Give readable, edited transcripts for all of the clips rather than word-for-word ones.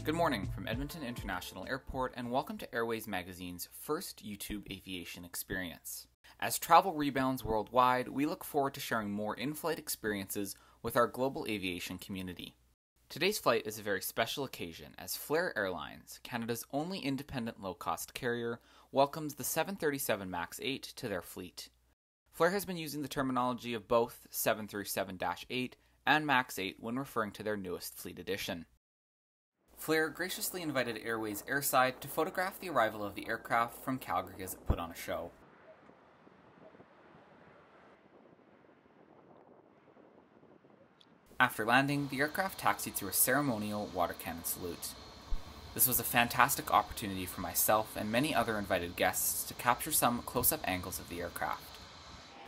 Good morning from Edmonton International Airport and welcome to Airways Magazine's first YouTube aviation experience. As travel rebounds worldwide, we look forward to sharing more in-flight experiences with our global aviation community. Today's flight is a very special occasion as Flair Airlines, Canada's only independent low-cost carrier, welcomes the 737 MAX 8 to their fleet. Flair has been using the terminology of both 737-8 and MAX 8 when referring to their newest fleet addition. Flair graciously invited Airways airside to photograph the arrival of the aircraft from Calgary as it put on a show. After landing, the aircraft taxied through a ceremonial water cannon salute. This was a fantastic opportunity for myself and many other invited guests to capture some close-up angles of the aircraft.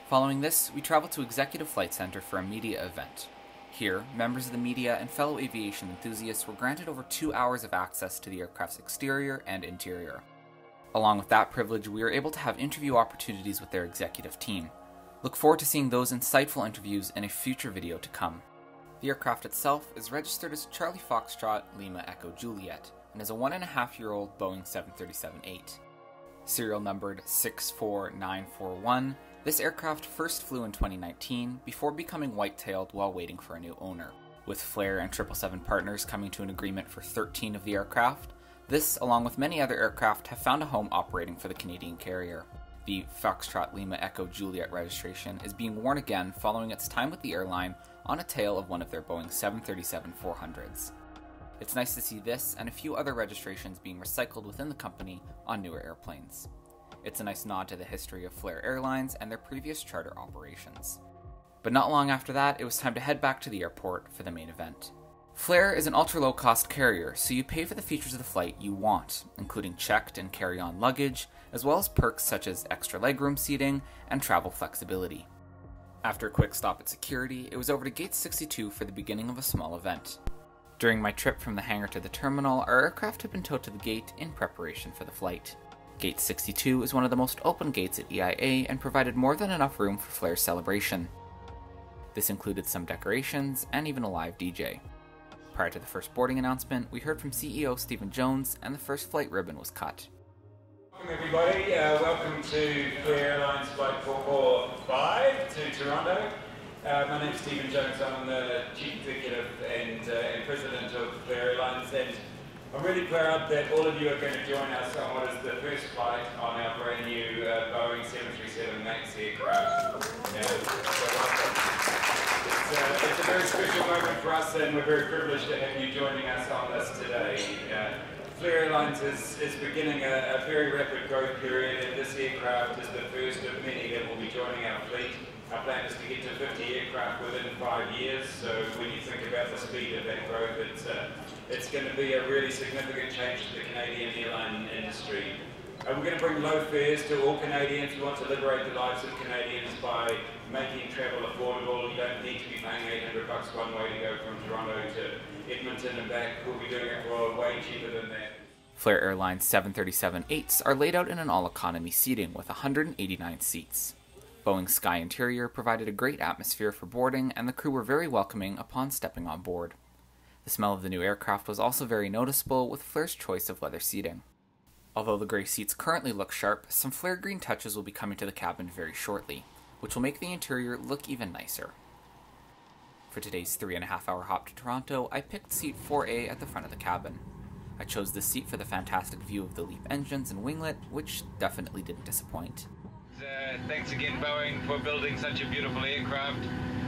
Following this, we traveled to Executive Flight Center for a media event. Here, members of the media and fellow aviation enthusiasts were granted over 2 hours of access to the aircraft's exterior and interior. Along with that privilege, we were able to have interview opportunities with their executive team. Look forward to seeing those insightful interviews in a future video to come. The aircraft itself is registered as Charlie Foxtrot Lima Echo Juliet and is a 1.5-year-old Boeing 737-8. Serial numbered 64941, this aircraft first flew in 2019 before becoming white-tailed while waiting for a new owner. With Flair and 777 partners coming to an agreement for 13 of the aircraft, this, along with many other aircraft, have found a home operating for the Canadian carrier. The Foxtrot Lima Echo Juliet registration is being worn again following its time with the airline on a tail of one of their Boeing 737-400s. It's nice to see this and a few other registrations being recycled within the company on newer airplanes. It's a nice nod to the history of Flair Airlines and their previous charter operations. But not long after that, it was time to head back to the airport for the main event. Flair is an ultra-low-cost carrier, so you pay for the features of the flight you want, including checked and carry-on luggage, as well as perks such as extra legroom seating and travel flexibility. After a quick stop at security, it was over to Gate 62 for the beginning of a small event. During my trip from the hangar to the terminal, our aircraft had been towed to the gate in preparation for the flight. Gate 62 is one of the most open gates at EIA and provided more than enough room for Flair's celebration. This included some decorations and even a live DJ. Prior to the first boarding announcement, we heard from CEO Stephen Jones and the first flight ribbon was cut. Welcome everybody, welcome to Flair Airlines Flight 445 to Toronto. My name is Stephen Jones, I'm the Chief Executive and President of Flair Airlines, and I'm really proud that all of you are going to join us on what is the first flight on our brand new Boeing 737 MAX aircraft. It's a very special moment for us and we're very privileged to have you joining us on this today. Flair Airlines is beginning a very rapid growth period and this aircraft is the first of many that will be joining our fleet. Our plan is to get to 50 aircraft within 5 years, so when you think about the speed of that growth, it's going to be a really significant change to the Canadian airline industry. We're going to bring low fares to all Canadians. We want to liberate the lives of Canadians by making travel affordable. You don't need to be paying $800 one way to go from Toronto to Edmonton and back. We'll be doing it for way cheaper than that. Flair Airlines 737-8s are laid out in an all-economy seating with 189 seats. Boeing's Sky Interior provided a great atmosphere for boarding, and the crew were very welcoming upon stepping on board. The smell of the new aircraft was also very noticeable with Flair's choice of leather seating. Although the grey seats currently look sharp, some Flair green touches will be coming to the cabin very shortly, which will make the interior look even nicer. For today's 3.5-hour hop to Toronto, I picked seat 4A at the front of the cabin. I chose this seat for the fantastic view of the LEAP engines and winglet, which definitely didn't disappoint. Thanks again, Boeing, for building such a beautiful aircraft.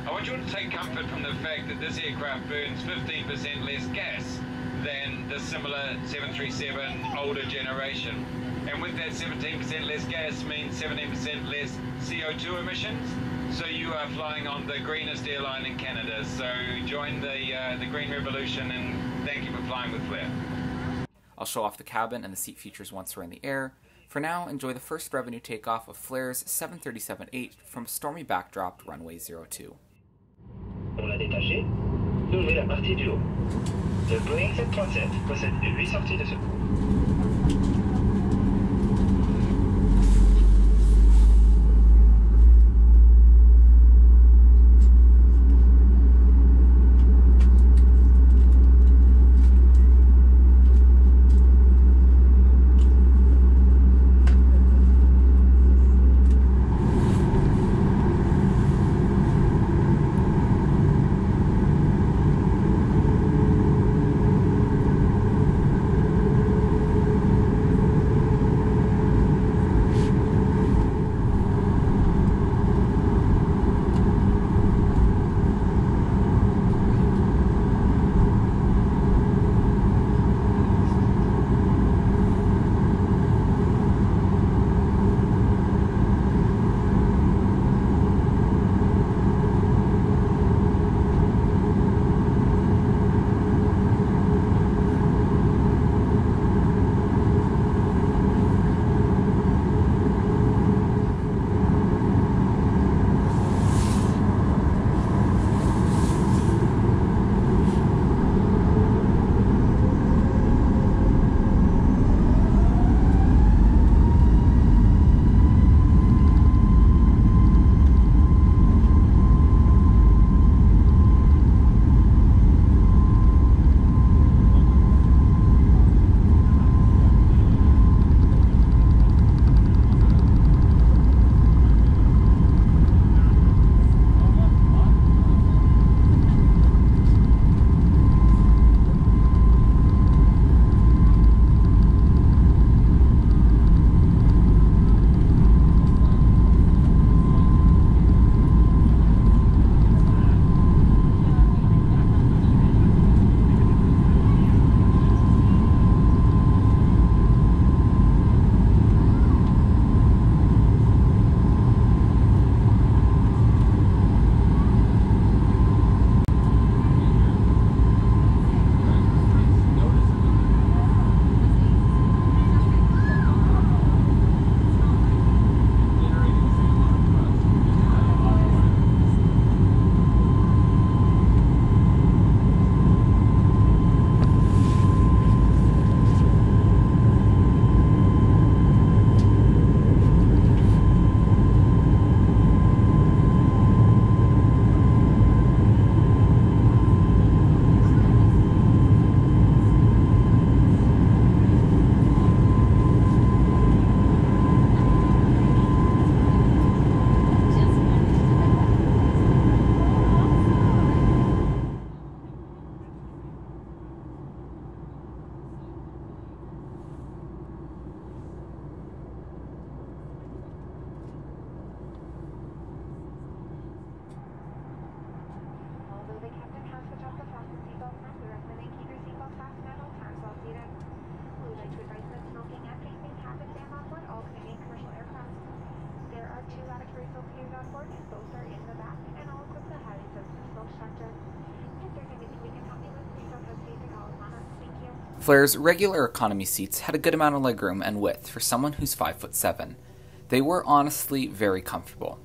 I want you to take comfort from the fact that this aircraft burns 15% less gas than the similar 737 older generation. And with that 17% less gas means 17% less CO2 emissions. So you are flying on the greenest airline in Canada. So join the green revolution and thank you for flying with Flair. I'll show off the cabin and the seat features once we're in the air. For now, enjoy the first revenue takeoff of Flair's 737-8 from stormy backdropped runway 02. On l'a détaché, ouvrez la partie du haut. Le Boeing 737 possède 8 sorties de secours. Flair's regular economy seats had a good amount of legroom and width for someone who's 5'7". They were honestly very comfortable.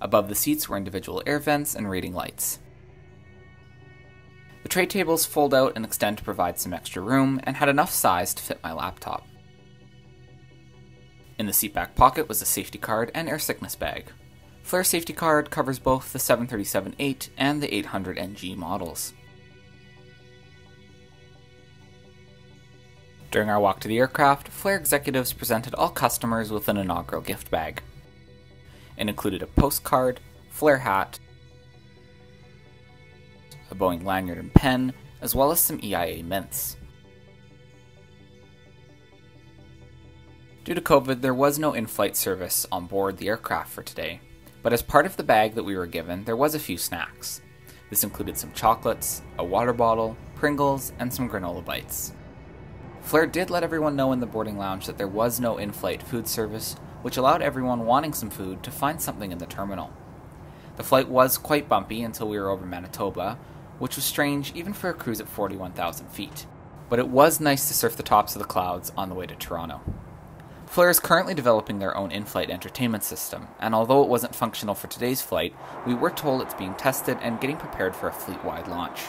Above the seats were individual air vents and reading lights. The tray tables fold out and extend to provide some extra room and had enough size to fit my laptop. In the seat back pocket was a safety card and air sickness bag. Flair safety card covers both the 737-8 and the 800NG models. During our walk to the aircraft, Flair executives presented all customers with an inaugural gift bag. It included a postcard, Flair hat, a Boeing lanyard and pen, as well as some EIA mints. Due to COVID, there was no in-flight service on board the aircraft for today, but as part of the bag that we were given, there was a few snacks. This included some chocolates, a water bottle, Pringles, and some granola bites. Flair did let everyone know in the boarding lounge that there was no in-flight food service, which allowed everyone wanting some food to find something in the terminal. The flight was quite bumpy until we were over Manitoba, which was strange even for a cruise at 41,000 feet. But it was nice to surf the tops of the clouds on the way to Toronto. Flair is currently developing their own in-flight entertainment system, and although it wasn't functional for today's flight, we were told it's being tested and getting prepared for a fleet-wide launch.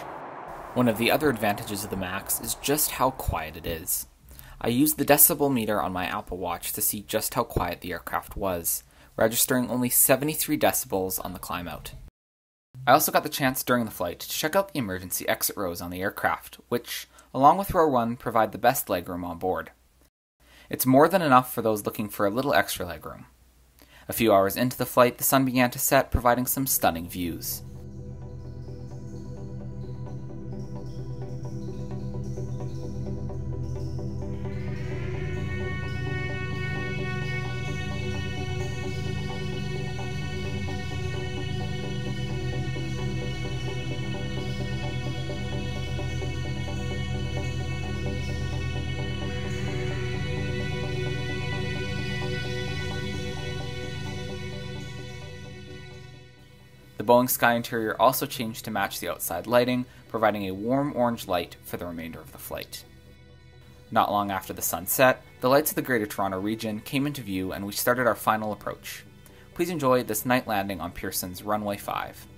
One of the other advantages of the MAX is just how quiet it is. I used the decibel meter on my Apple Watch to see just how quiet the aircraft was, registering only 73 decibels on the climb out. I also got the chance during the flight to check out the emergency exit rows on the aircraft, which, along with row 1, provide the best legroom on board. It's more than enough for those looking for a little extra legroom. A few hours into the flight, the sun began to set, providing some stunning views. The Boeing sky interior also changed to match the outside lighting, providing a warm orange light for the remainder of the flight. Not long after the sun set, the lights of the Greater Toronto region came into view and we started our final approach. Please enjoy this night landing on Pearson's Runway 5.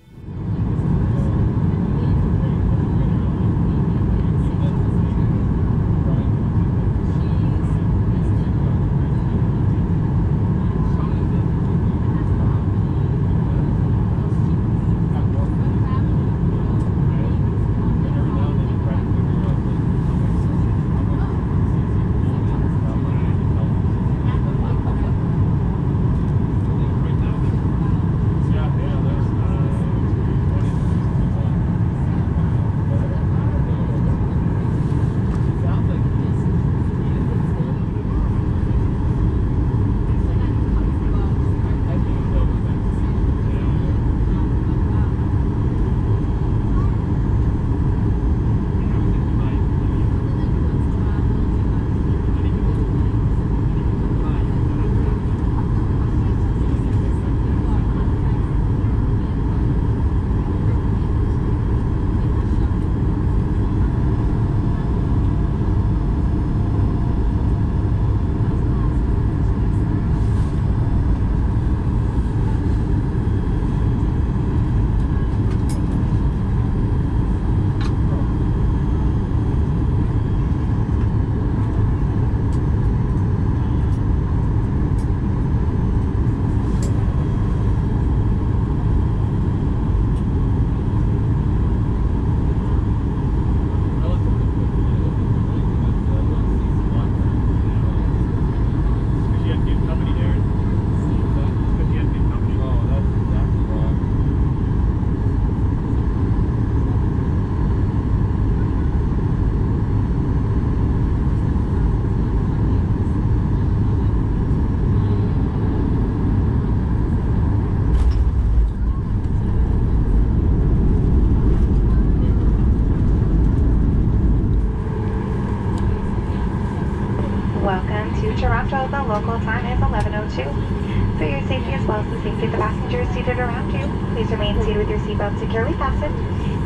Toronto, the local time is 11:02. For your safety as well as the safety of the passengers seated around you, please remain seated with your seatbelt securely fastened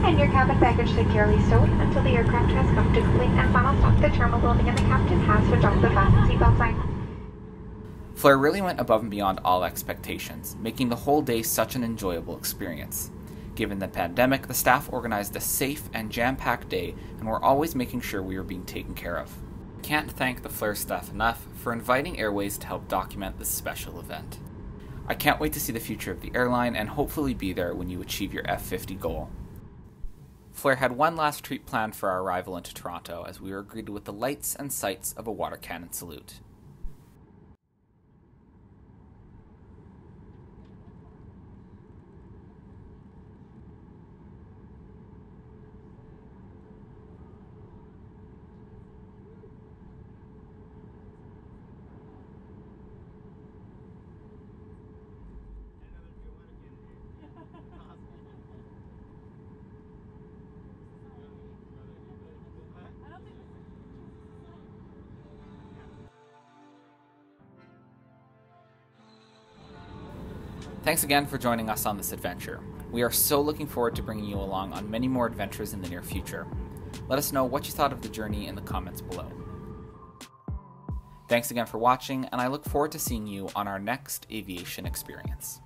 and your cabin baggage securely stowed until the aircraft has come to complete and final stop. The terminal building and the captain has switched off the fasten seatbelt sign. Flair really went above and beyond all expectations, making the whole day such an enjoyable experience. Given the pandemic, the staff organized a safe and jam-packed day and were always making sure we were being taken care of. Can't thank the Flair staff enough for inviting Airways to help document this special event. I can't wait to see the future of the airline and hopefully be there when you achieve your F50 goal. Flair had one last treat planned for our arrival into Toronto as we were greeted with the lights and sights of a water cannon salute. Thanks again for joining us on this adventure. We are so looking forward to bringing you along on many more adventures in the near future. Let us know what you thought of the journey in the comments below. Thanks again for watching, and I look forward to seeing you on our next aviation experience.